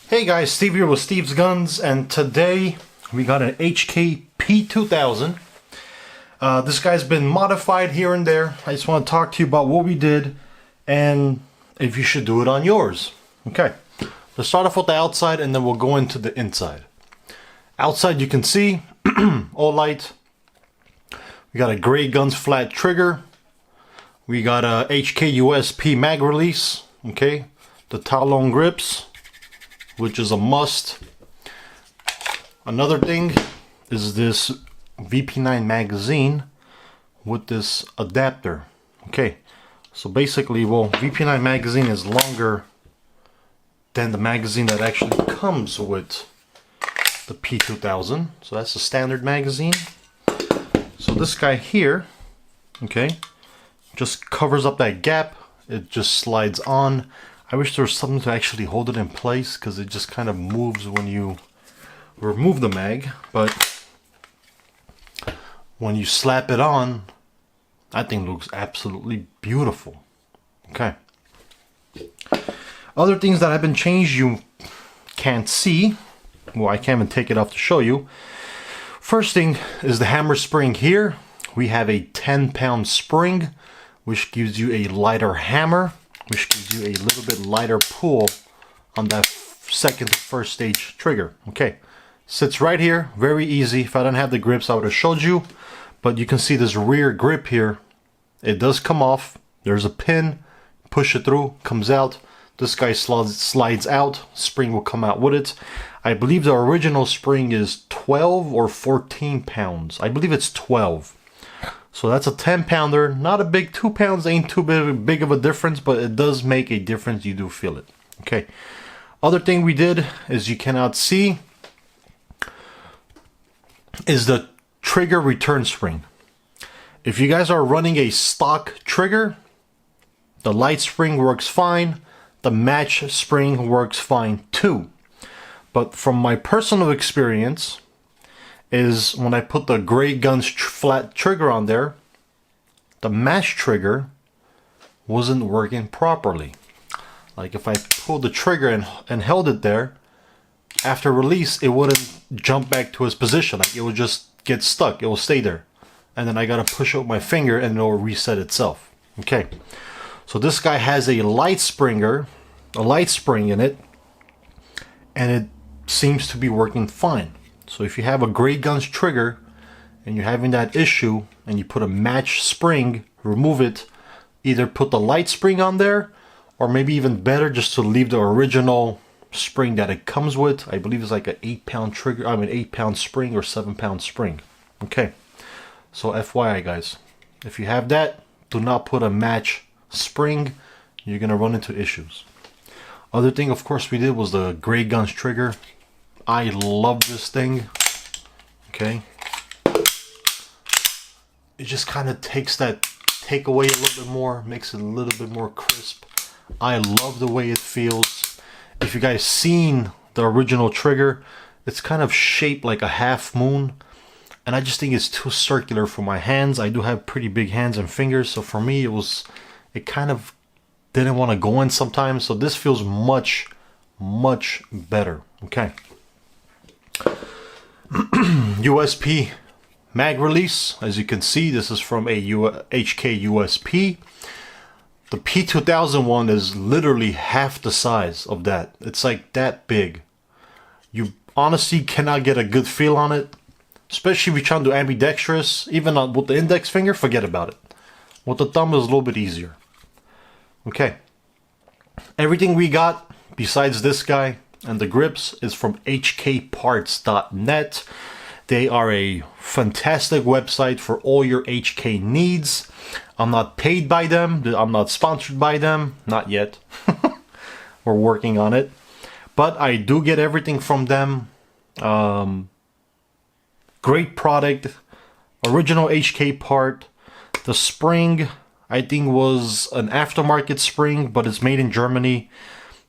Hey guys, Steve here with Steve's Guns, and today we got an HK P2000. This guy's been modified here and there. I just want to talk to you about what we did and if you should do it on yours. Okay, let's start off with the outside and then we'll go into the inside. Outside you can see, all light. We got a Gray Guns flat trigger. We got a HK USP mag release, okay, the Talon grips, which is a must. Another thing is this VP9 magazine with this adapter. Okay, so basically, well, VP9 magazine is longer than the magazine that actually comes with the P2000. So that's the standard magazine. So this guy here, okay, just covers up that gap. It just slides on. I wish there was something to actually hold it in place because it just kind of moves when you remove the mag, but when you slap it on, that thing looks absolutely beautiful. Okay. Other things that have been changed you can't see. Well, I can't even take it off to show you. First thing is the hammer spring here. We have a 10-pound spring, which gives you a lighter hammer, which gives you a little bit lighter pull on that second to first stage trigger. Okay, sits right here, very easy. If I don't have the grips, I would have showed you, but you can see this rear grip here. It does come off. There's a pin, push it through, comes out. This guy slides out, spring will come out with it. I believe the original spring is 12 or 14 pounds. I believe it's 12. So that's a 10-pounder, not a big 2 pounds, ain't too big of a difference, but it does make a difference, you do feel it. Okay, other thing we did is you cannot see is the trigger return spring. If you guys are running a stock trigger, the light spring works fine, the match spring works fine too. But from my personal experience, is when I put the Gray Guns flat trigger on there, the match trigger wasn't working properly. Like if I pulled the trigger and held it there, after release it wouldn't jump back to its position. Like it would just get stuck, it will stay there. And then I gotta push out my finger and it will reset itself. Okay, so this guy has a light spring in it, and it seems to be working fine. So if you have a Gray Guns trigger and you're having that issue and you put a match spring, remove it, either put the light spring on there or maybe even better just to leave the original spring that it comes with. I believe it's like an 8-pound trigger, 8-pound spring or 7-pound spring. Okay, so FYI guys, if you have that, do not put a match spring, you're gonna run into issues. Other thing of course we did was the Gray Guns trigger. I love this thing. Okay, it just kind of takes that take away a little bit more, makes it a little bit more crisp. I love the way it feels. If you guys seen the original trigger, it's kind of shaped like a half moon, and I just think it's too circular for my hands. I do have pretty big hands and fingers, so for me it kind of didn't want to go in sometimes. So this feels much better. Okay. USP mag release, as you can see, this is from a HK USP. The P2000 one is literally half the size of that. It's like that big. You honestly cannot get a good feel on it, especially if you're trying to do ambidextrous. Even with the index finger, forget about it. With the thumb is a little bit easier. Okay, everything we got besides this guy and the grips is from hkparts.net. They are a fantastic website for all your HK needs. I'm not paid by them. I'm not sponsored by them. Not yet. We're working on it. But I do get everything from them. Great product. Original HK part. The spring, I think, was an aftermarket spring, but it's made in Germany.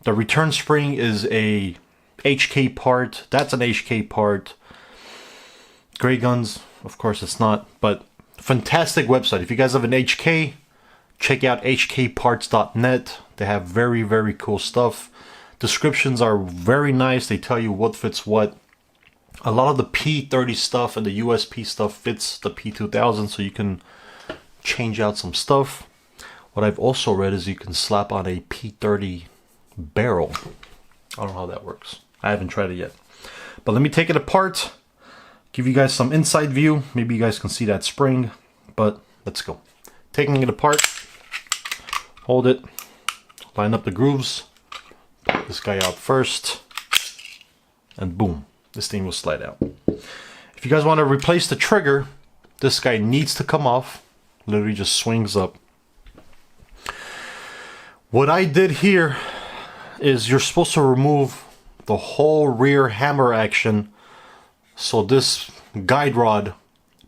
The return spring is a HK part. That's an HK part. Gray Guns, of course it's not, but fantastic website. If you guys have an HK, check out hkparts.net. They have very cool stuff. descriptions are very nice. They tell you what fits what. A lot of the P30 stuff and the USP stuff fits the P2000, so you can change out some stuff. What I've also read is you can slap on a P30 barrel. I don't know how that works. I haven't tried it yet. But let me take it apart, give you guys some inside view. Maybe you guys can see that spring, but let's go. Taking it apart, hold it, line up the grooves, put this guy out first, and boom, this thing will slide out. If you guys want to replace the trigger, this guy needs to come off. Literally just swings up. What I did here is you're supposed to remove the whole rear hammer action, so this guide rod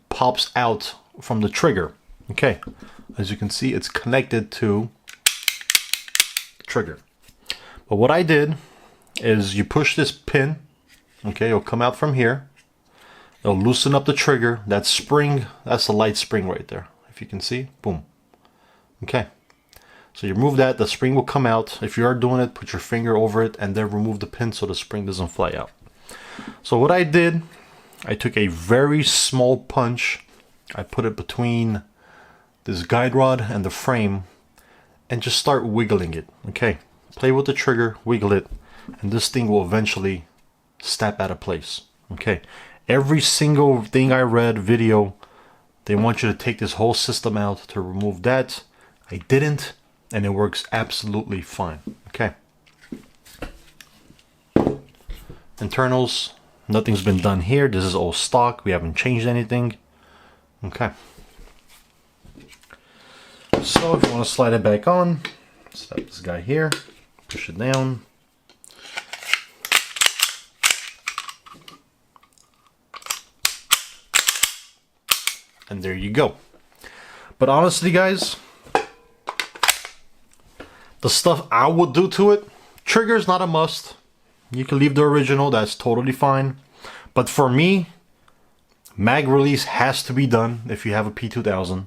pops out from the trigger. Okay, as you can see, it's connected to the trigger. But what I did is you push this pin, okay, it'll come out from here, it'll loosen up the trigger. That spring, that's the light spring right there, if you can see, boom. Okay, so you remove that, the spring will come out. If you are doing it, put your finger over it and then remove the pin so the spring doesn't fly out. So what I did, I took a very small punch, I put it between this guide rod and the frame and just start wiggling it. Okay, play with the trigger, wiggle it, and this thing will eventually snap out of place. Okay, every single thing I read, video, they want you to take this whole system out to remove that. I didn't, and it works absolutely fine. Okay, internals, nothing's been done here. This is all stock, we haven't changed anything. Okay, so if you want to slide it back on, slap this guy here, push it down, and there you go. But honestly guys, the stuff I would do to it, trigger's not a must. You can leave the original, that's totally fine. But for me, mag release has to be done if you have a P2000.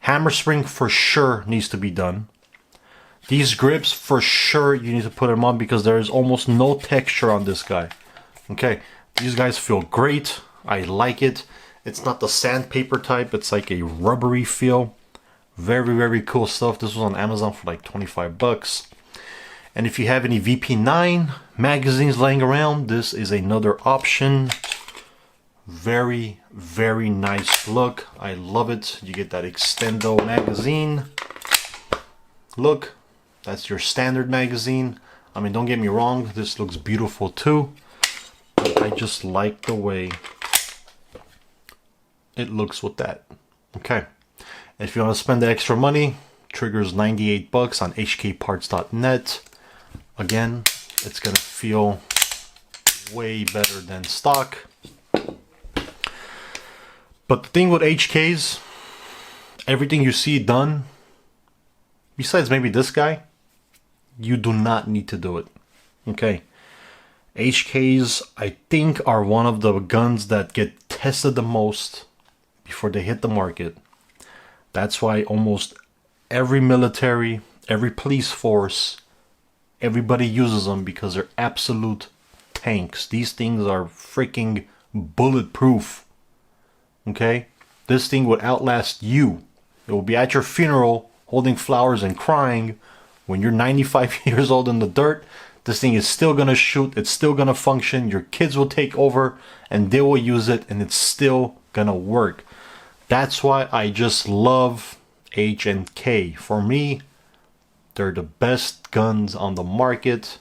Hammer spring for sure needs to be done. These grips for sure you need to put them on because there is almost no texture on this guy. Okay, these guys feel great. I like it. It's not the sandpaper type, it's like a rubbery feel. Very, very cool stuff. This was on Amazon for like 25 bucks. And if you have any VP9 magazines laying around, this is another option. Very, very nice look. I love it. You get that Extendo magazine. Look, that's your standard magazine. I mean, don't get me wrong, this looks beautiful too. But I just like the way it looks with that. Okay. If you want to spend the extra money, trigger's 98 bucks on hkparts.net. Again, it's gonna feel way better than stock. But the thing with HKs, everything you see done, besides maybe this guy, you do not need to do it. Okay. HKs, I think, are one of the guns that get tested the most before they hit the market. That's why almost every military, every police force, everybody uses them because they're absolute tanks. These things are freaking bulletproof. Okay? This thing would outlast you. It will be at your funeral holding flowers and crying. When you're 95 years old in the dirt, this thing is still going to shoot. It's still going to function. Your kids will take over and they will use it and it's still going to work. That's why I just love H&K. For me, they're the best guns on the market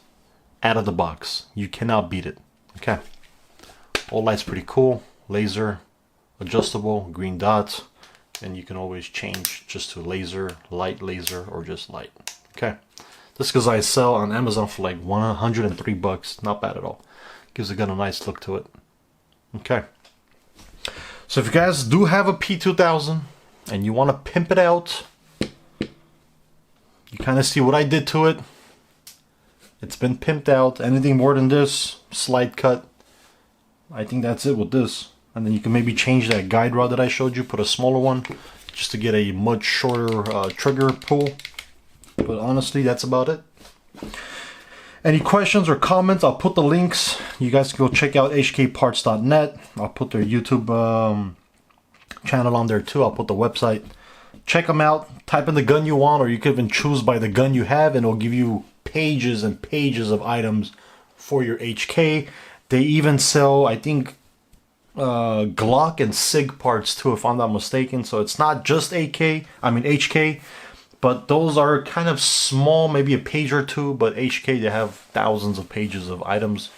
out of the box. You cannot beat it. Okay. All light's pretty cool. Laser, adjustable, green dot. And you can always change just to laser, light laser, or just light. Okay. This because I sell on Amazon for like 103 bucks. Not bad at all. Gives the gun a nice look to it. Okay. So if you guys do have a P2000 and you want to pimp it out, you kind of see what I did to it. It's been pimped out. Anything more than this, slide cut. I think that's it with this. And then you can maybe change that guide rod that I showed you, put a smaller one, just to get a much shorter trigger pull. But honestly, that's about it. Any questions or comments, I'll put the links. You guys can go check out hkparts.net. I'll put their YouTube channel on there too. I'll put the website. Check them out. Type in the gun you want, or you can even choose by the gun you have, and it'll give you pages and pages of items for your HK. They even sell, I think, Glock and SIG parts too, if I'm not mistaken. So it's not just HK, but those are kind of small, maybe a page or two. But HK, they have thousands of pages of items,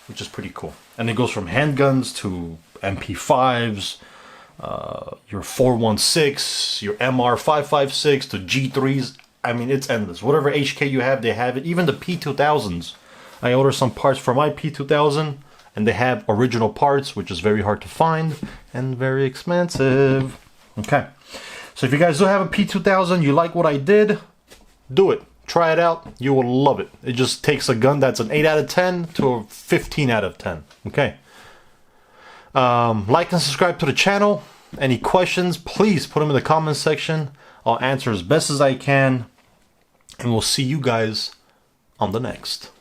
which is pretty cool. And it goes from handguns to MP5s, your 416, your MR556 to G3s. I mean, it's endless. Whatever HK you have, they have it. Even the P2000s. I ordered some parts for my P2000, and they have original parts, which is very hard to find and very expensive. Okay, so if you guys do have a P2000, you like what I did, do it. Try it out. You will love it. It just takes a gun that's an 8 out of 10 to a 15 out of 10. Okay. Like and subscribe to the channel. Any questions, please put them in the comments section. I'll answer as best as I can. And we'll see you guys on the next.